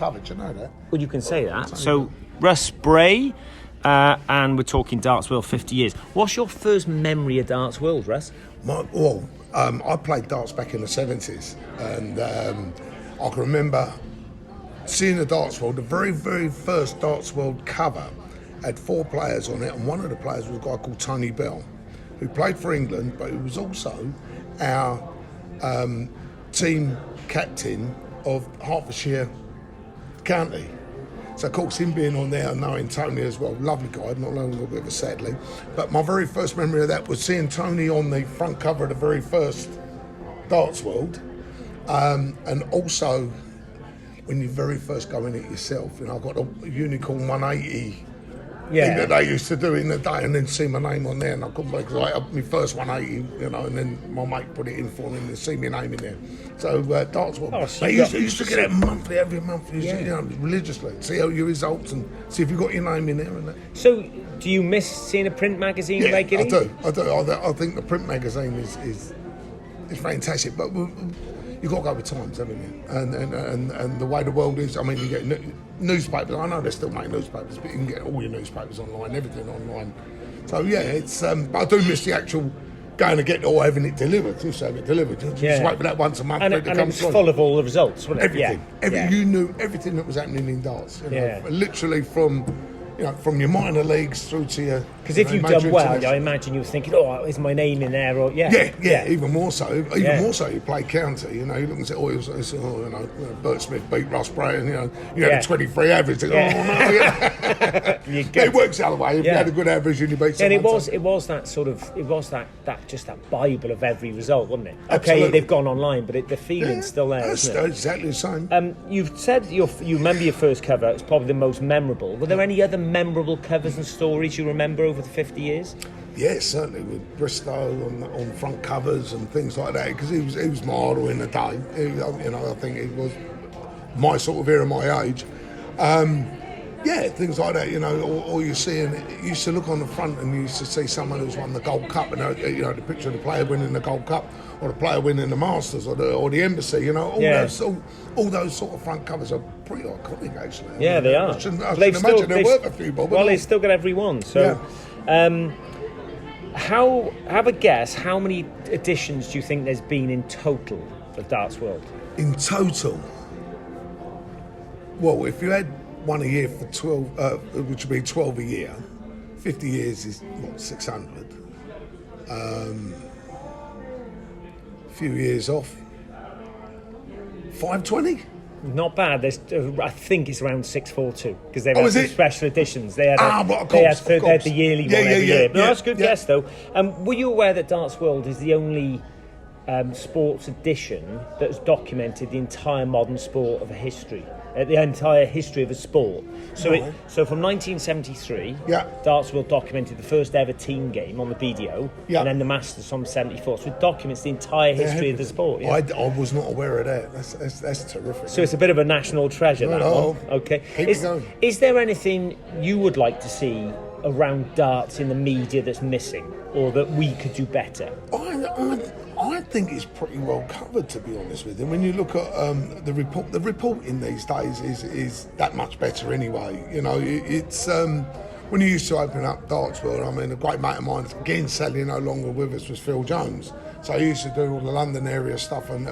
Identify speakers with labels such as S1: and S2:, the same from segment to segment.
S1: cover. Do you know that?
S2: Well, you can say that. So, Russ Bray, and we're talking Darts World 50 years. What's your first memory of Darts World, Russ?
S1: I played darts back in the 70s, and I can remember seeing the Darts World. The very, very first Darts World cover had 4 players on it, and one of the players was a guy called Tony Bell, who played for England, but he was also our team captain of Hertfordshire County. So, of course, him being on there and knowing Tony as well, lovely guy, not long ago, bit of a sadly. But my very first memory of that was seeing Tony on the front cover of the very first Darts World, and also when you very first go in it yourself. You know, I got a Unicorn 180 thing that they used to do in the day, and then see my name on there, and I couldn't believe it. Like, my first 180, you know, and then my mate put it in for me and see my name in there. So Darts World,
S2: so
S1: they used to get it monthly, every month, you know, religiously. See how your results and see if you got your name in there and that.
S2: So, do you miss seeing a print magazine regularly?
S1: I do. I think the print magazine is fantastic, but you've got to go with times, haven't you? And the way the world is, I mean, you get newspapers. I know they still make newspapers, but you can get all your newspapers online, everything online. So yeah, it's. But I do miss the actual going to get or having it delivered. Just have it delivered. Just wait for that once a month.
S2: And it was full of all the results, wasn't it?
S1: Everything. You knew everything that was happening in darts. You know, literally from your minor leagues through to your.
S2: Because if you've done well, I imagine you were thinking, "Oh, is my name in there?" Or
S1: even more so. More so, you play county. You know, you look and say, Bert Smith beat Russ Bray, and you had a 23 average. Think, it works the other way. If you had a good average, and you beat someone.
S2: And it was that Bible of every result, wasn't it?
S1: Absolutely.
S2: Okay, they've gone online, but the feeling's still there.
S1: It's
S2: isn't it?
S1: exactly the same.
S2: You've said you remember your first cover. It's probably the most memorable. Were there any other memorable covers and stories you remember over the 50 years?
S1: Yes, certainly, with Bristow on front covers and things like that, because he was my idol in the day. I think he was my sort of era, my age. Things like that, or you see, and you used to look on the front and you used to see someone who's won the Gold Cup, and the picture of the player winning the Gold Cup, or the player winning the Masters, or the Embassy, all those sort of front covers are pretty iconic, actually.
S2: Yeah, they are.
S1: I should imagine they're worth a few bob.
S2: Well, they still got every one, so... Have a guess, how many editions do you think there's been in total of Darts World?
S1: In total? Well, if you had one a year for 12, which would be 12 a year, 50 years is, 600. A few years off, 520?
S2: Not bad. There's, I think it's around 642 because they've had some special editions. They had the yearly one every year. No, that's a good guess though. Were you aware that Darts World is the only sports edition that has documented the entire modern sport of a history, the entire history of a sport? So, so from 1973, Darts World documented the first ever team game on the BDO, and then the Masters from 74. So it documents the entire history of the sport. Yeah?
S1: I was not aware of that. That's terrific.
S2: So it's a bit of a national treasure. That one. Okay. Is there anything you would like to see around darts in the media that's missing, or that we could do better?
S1: I think it's pretty well covered, to be honest with you. When you look at the reporting these days is that much better anyway. It's when you used to open up Darts World, I mean, a great mate of mine, again sadly no longer with us, was Phil Jones. So he used to do all the London area stuff, and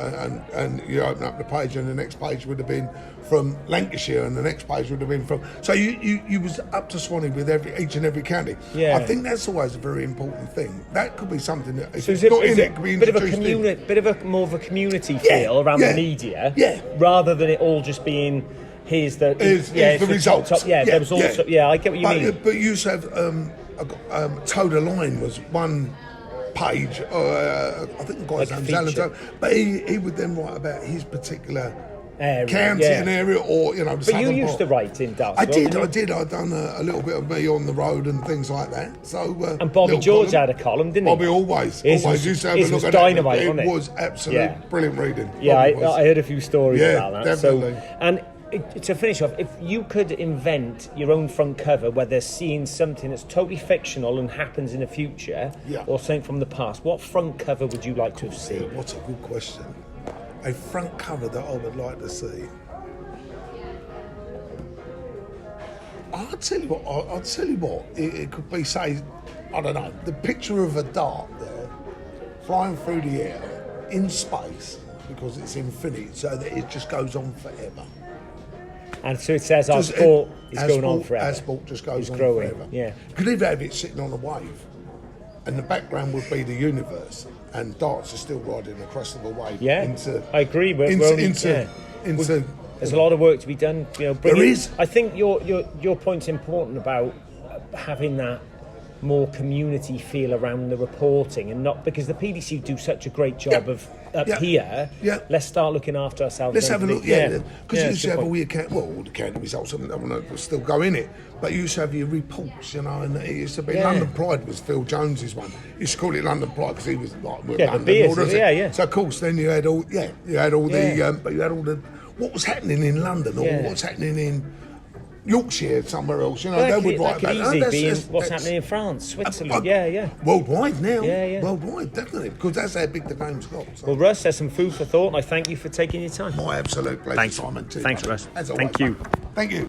S1: you open up the page, and the next page would have been from Lancashire, and the next page would have been from. So you was up to Swanee with each and every county. Yeah. I think that's always a very important thing. That could be something that if it's not in it, could be introduced.
S2: Bit of more of a community feel around the media, rather than it all just being. Here's the results. There was also I get what you mean.
S1: But you used to have Toad Line was one page. I think the guy's name's Alan Toad, but he would then write about his particular county and area, or
S2: But you used to write in Darts.
S1: I did. I'd done a little bit of me on the road and things like that. So
S2: and Bobby George had a column, didn't he?
S1: Bobby always used to have a look at
S2: dynamite,
S1: it. It was absolutely brilliant reading.
S2: Yeah, I heard a few stories about that.
S1: Definitely.
S2: To finish off, if you could invent your own front cover where they're seeing something that's totally fictional and happens in the future, or something from the past, what front cover would you like to have seen?
S1: What's a good question. A front cover that I would like to see. I'll tell you what. It could be, say, I don't know, the picture of a dart there, flying through the air, in space, because it's infinite, so that it just goes on forever.
S2: And so it says our sport is going on forever.
S1: Our sport just goes on
S2: growing,
S1: forever.
S2: yeah.
S1: You could either have it sitting on a wave, and the background would be the universe, and darts are still riding across the wave.
S2: Yeah, I agree. There's a lot of work to be done.
S1: There is.
S2: I think your point's important about having that more community feel around the reporting, and not because the PDC do such a great job of here. Yeah. Let's start looking after ourselves.
S1: Let's have a look. Because you used to have all your all the county results. I don't know, still go in it, but you used to have your reports, and it used to be London Pride was Phil Jones's one. You used to call it London Pride because he was like London.
S2: Beers,
S1: So of course, then you had all the but you had all the what was happening in London or what's happening in Yorkshire, somewhere else, they would write about
S2: that. What's happening in France, Switzerland,
S1: worldwide now, worldwide, definitely, because that's how big the game's got. So.
S2: Well, Russ, there's some food for thought, and I thank you for taking your time.
S1: My absolute pleasure,
S2: Thanks.
S1: Simon.
S2: Thanks, Russ.
S1: As always,
S2: thank you.
S1: Thank you.